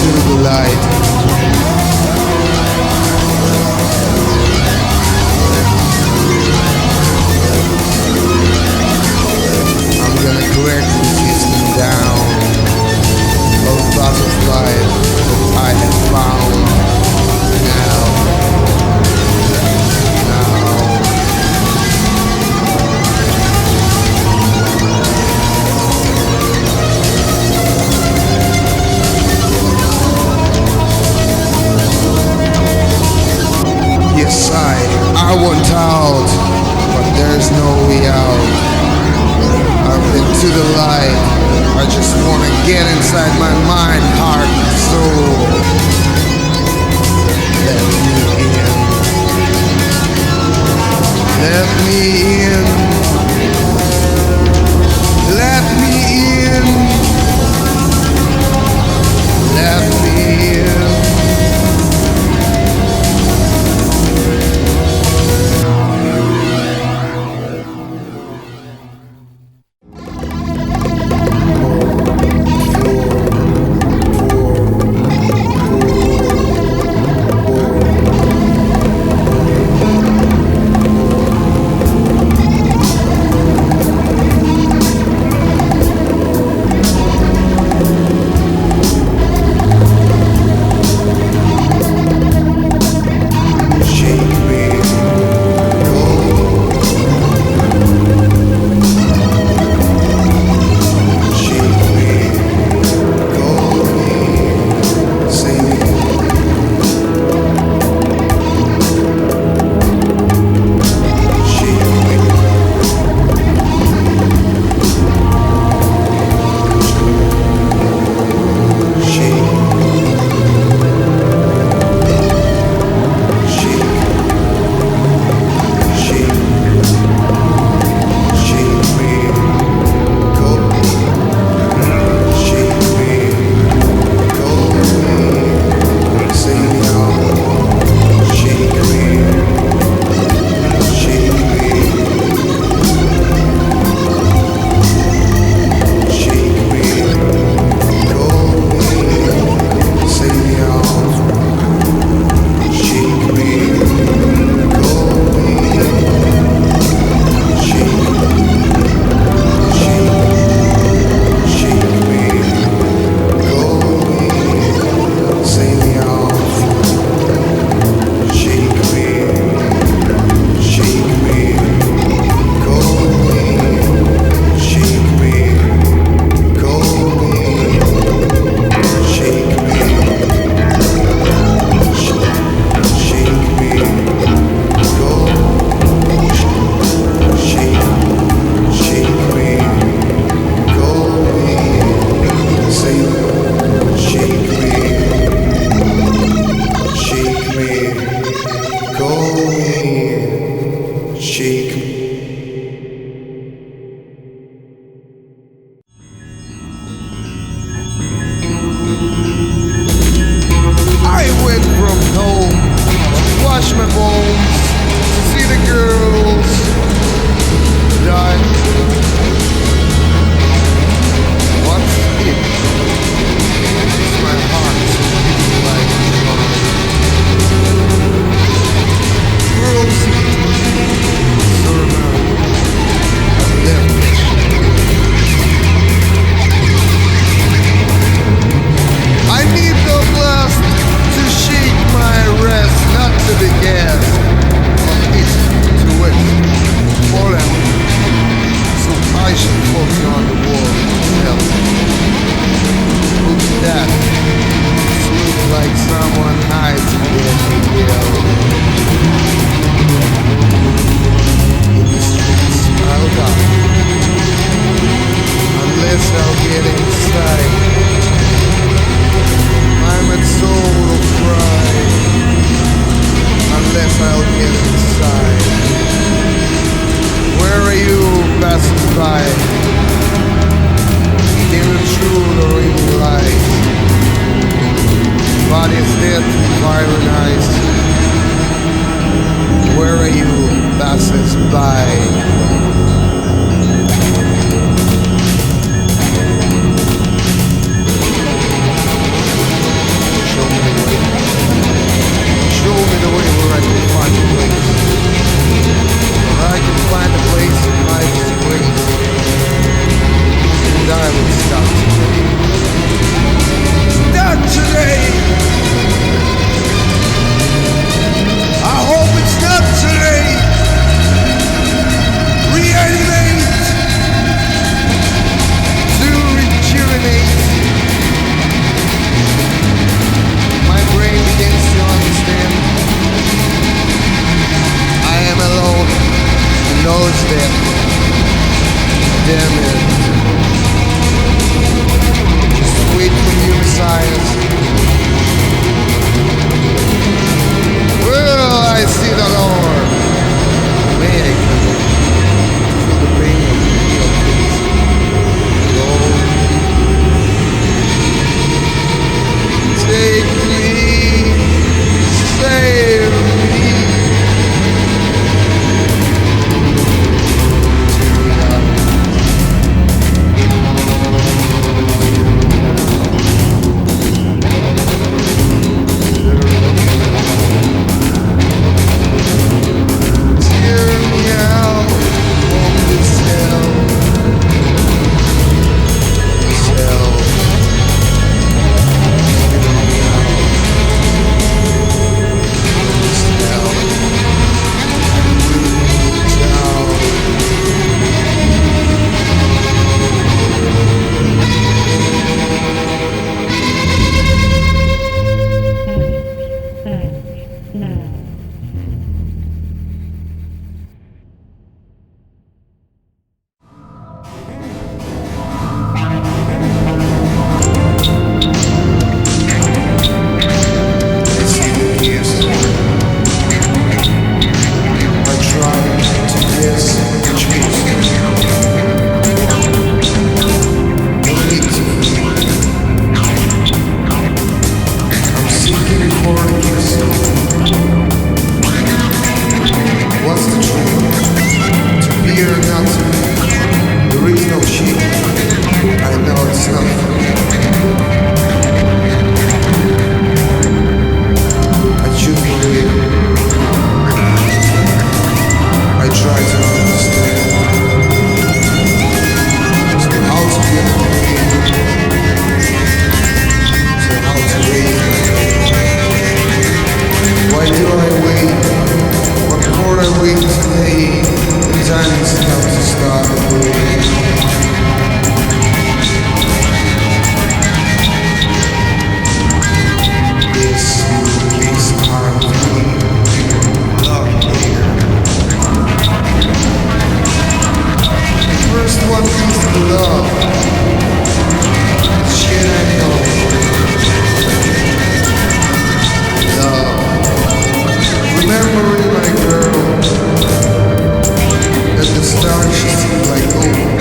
into the light. I'm gonna correctly kiss them down. Those butterflies that I have found. Now. Yes, I want out, but there's no way out. I've been to the light. I just wanna get inside my mind, heart, and soul. Let me in. Let me in. Let me in. Let me in. to wait? Why do I wait? What chord I wait to play? The time is about to start moving. This is harmony. Love here. The first one is love. Shit, I know. Love. Remembering my girl, that the stars she seemed like gold.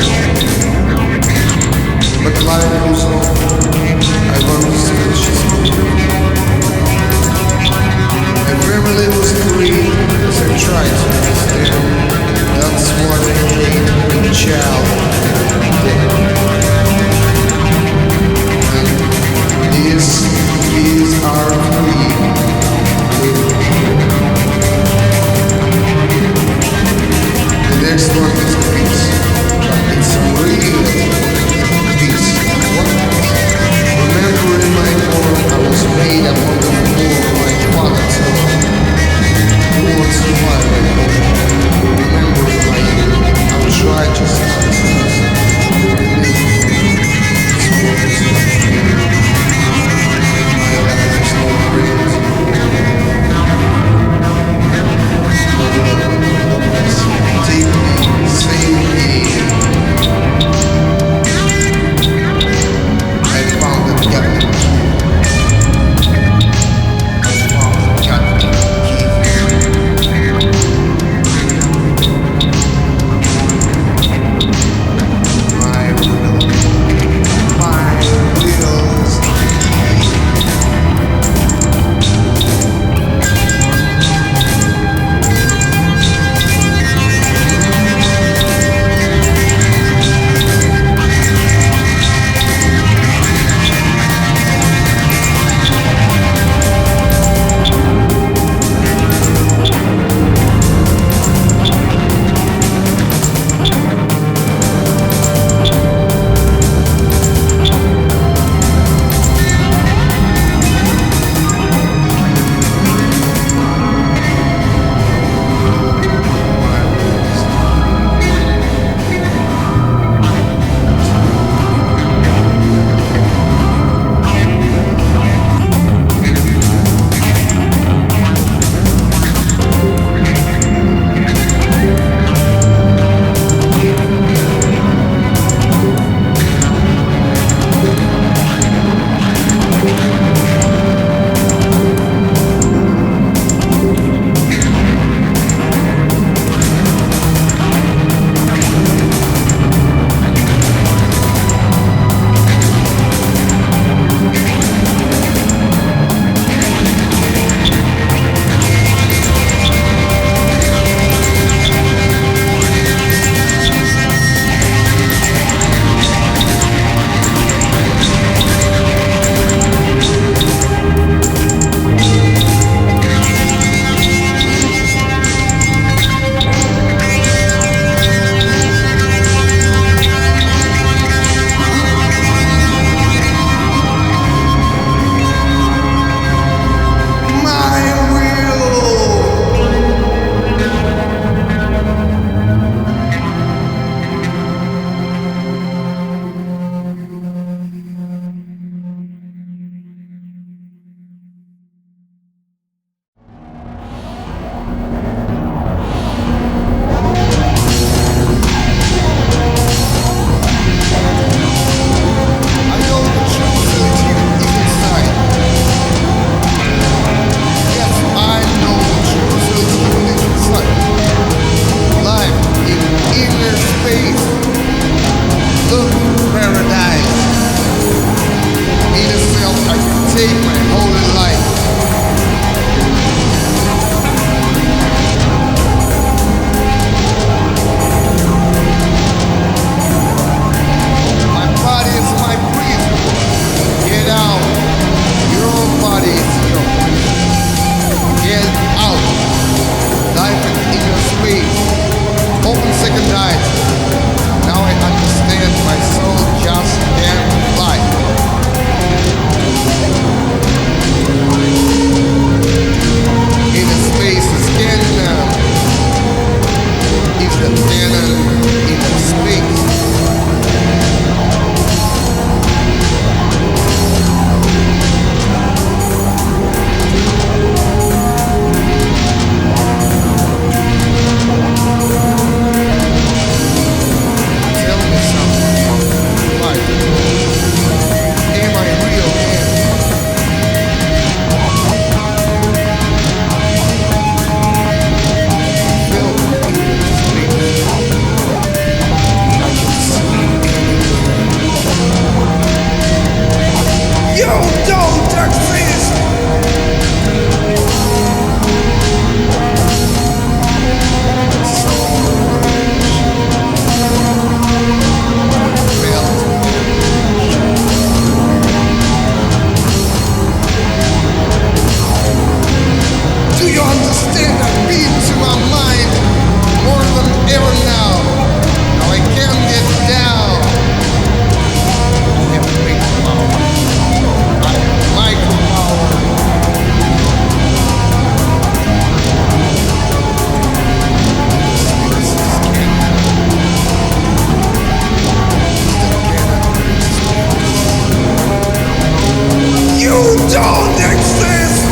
don't exist.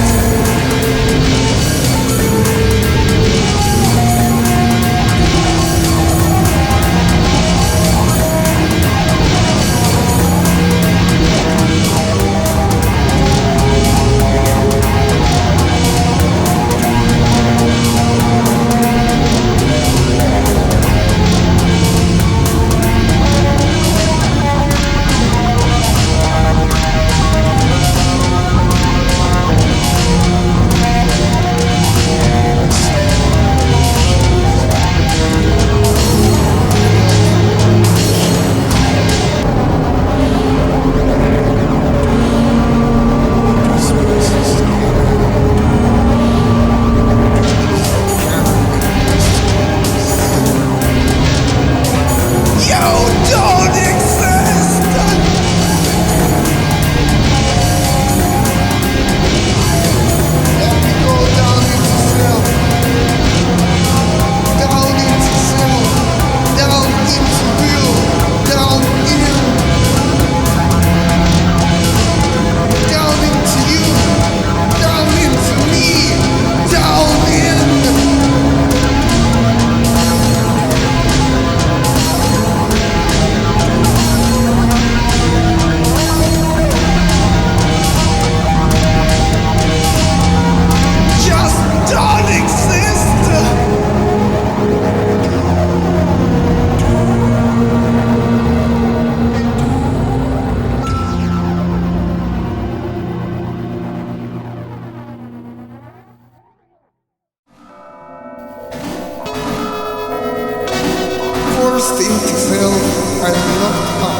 Forced into hell, I'm locked up.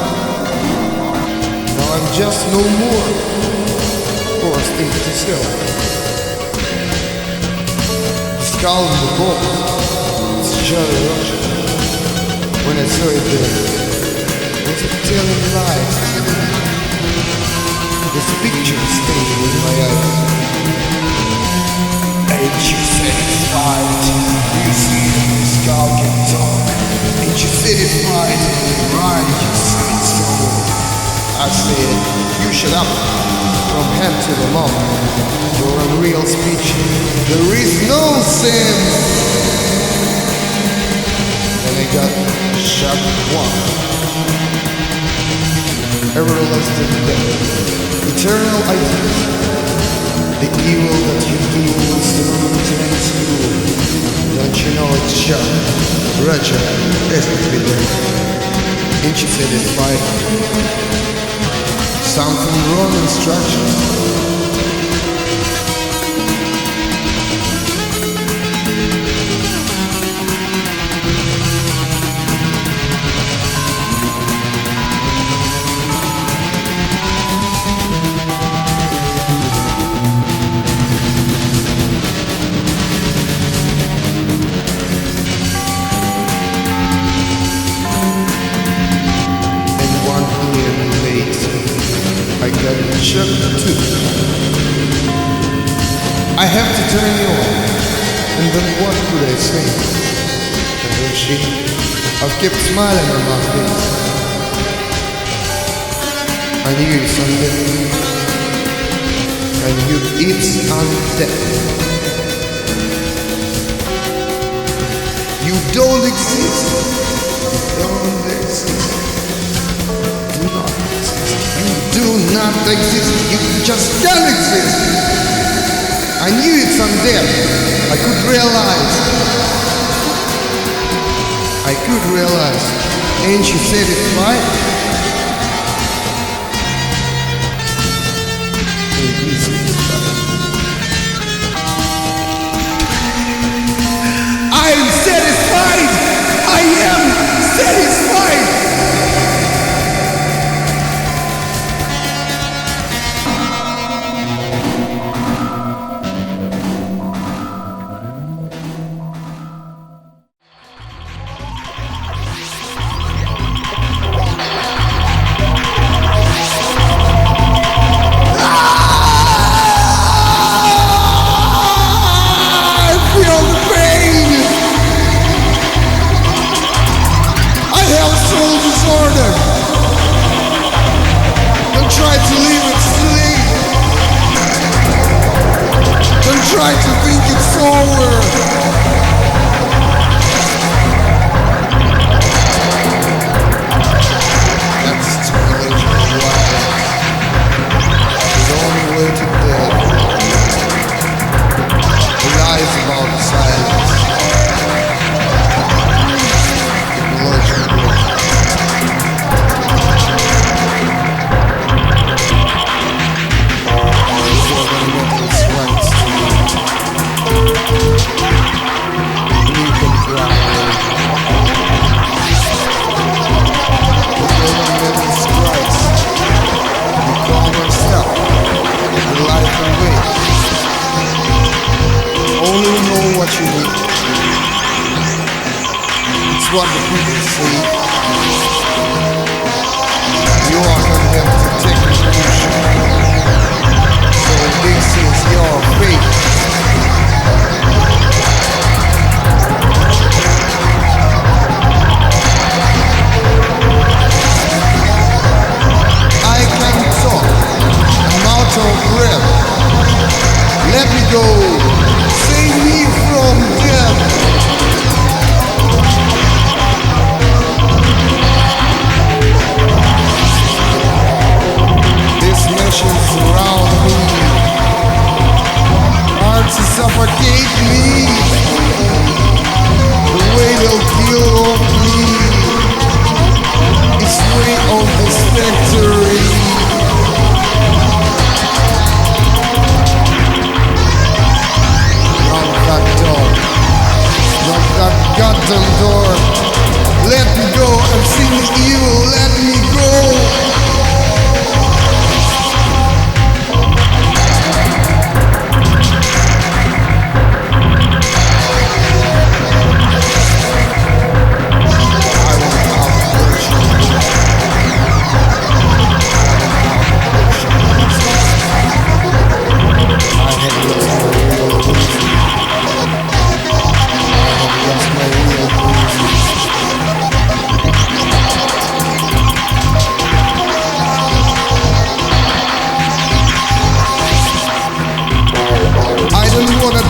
Now I'm just no more forced into hell. The skull in the box, it's Jolly Roger. When I saw it there, was it telling lies? This picture stayed in my eyes. Ain't you satisfied? You see the skull can talk. Ain't you satisfied? Right, you said so. I said, you shut up. From head to the mouth. You're a real speech. There is no sense. And I got shot one. Everlasting death. Eternal ideas. The evil that you do is the maintenance you. Don't you know it's Chuck? Roger, isn't it there? Ain't you satisfied? Something wrong in structure. I got Chuck too. I have to turn you on. And then what could I say? And then I've kept smiling on my face. I knew you someday. And you it's undead. You don't exist. You don't exist. Do not exist. You do not exist. You just can't exist. I knew it someday. I could realize. Ain't you satisfied? Ain't you satisfied? I am satisfied. I am satisfied. what you need. It's what the people see. You are condemned to take retribution. So this is your fate. I can talk. I'm out of breath. Let me go. Save me from death. This mission surround me. Hard to suffocate me. The way they'll kill off me. It's way on this victory. Knock that goddamn door. Let me go. I'm seeing evil. Let me go.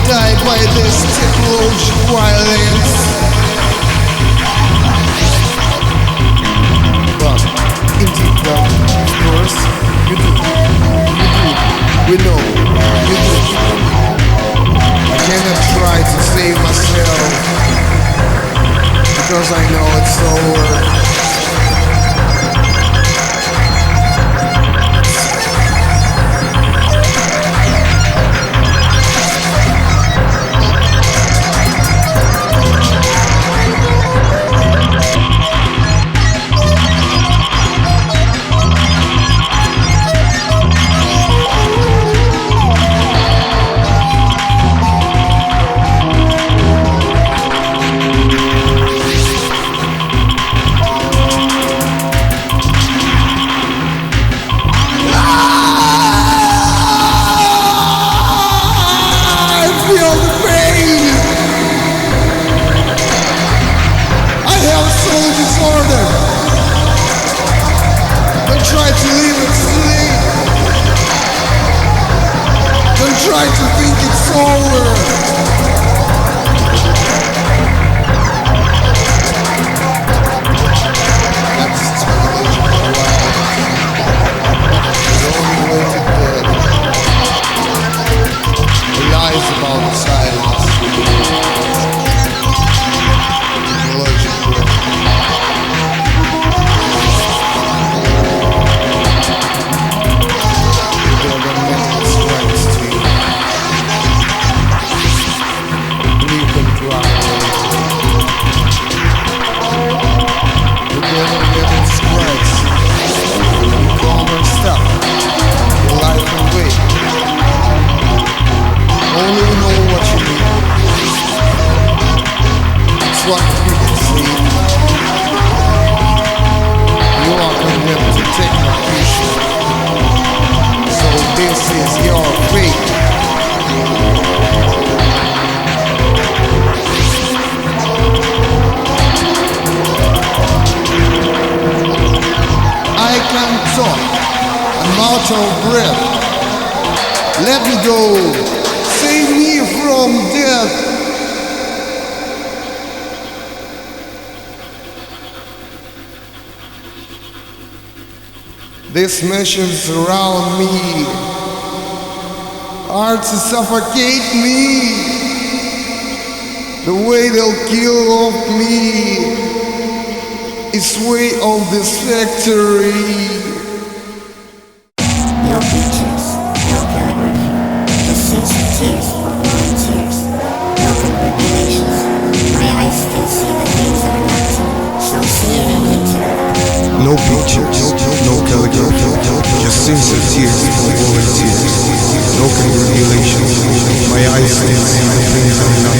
Die by this technology violence. But indeed, God, of course, you do. We know, you do. I cannot try to save myself because I know it's over. Try to think it's over. That's technological violence. The only way to dead. The lies about the silence. Technological. They're the mental strikes to you. What people see. You are condemned to take retribution. So this is your fate. I can talk. I'm out of breath. Let me go. Save me from death. These missions surround me, hard to suffocate me. The way they'll kill off me is way of this factory. No pictures, no camera, just sensitives for volunteers. No congratulations, my eyes still see the things I'm not, so see it later. No pictures, no telegram, just sincere tears for volunteers. No congratulations, my eyes still see the things I'm not,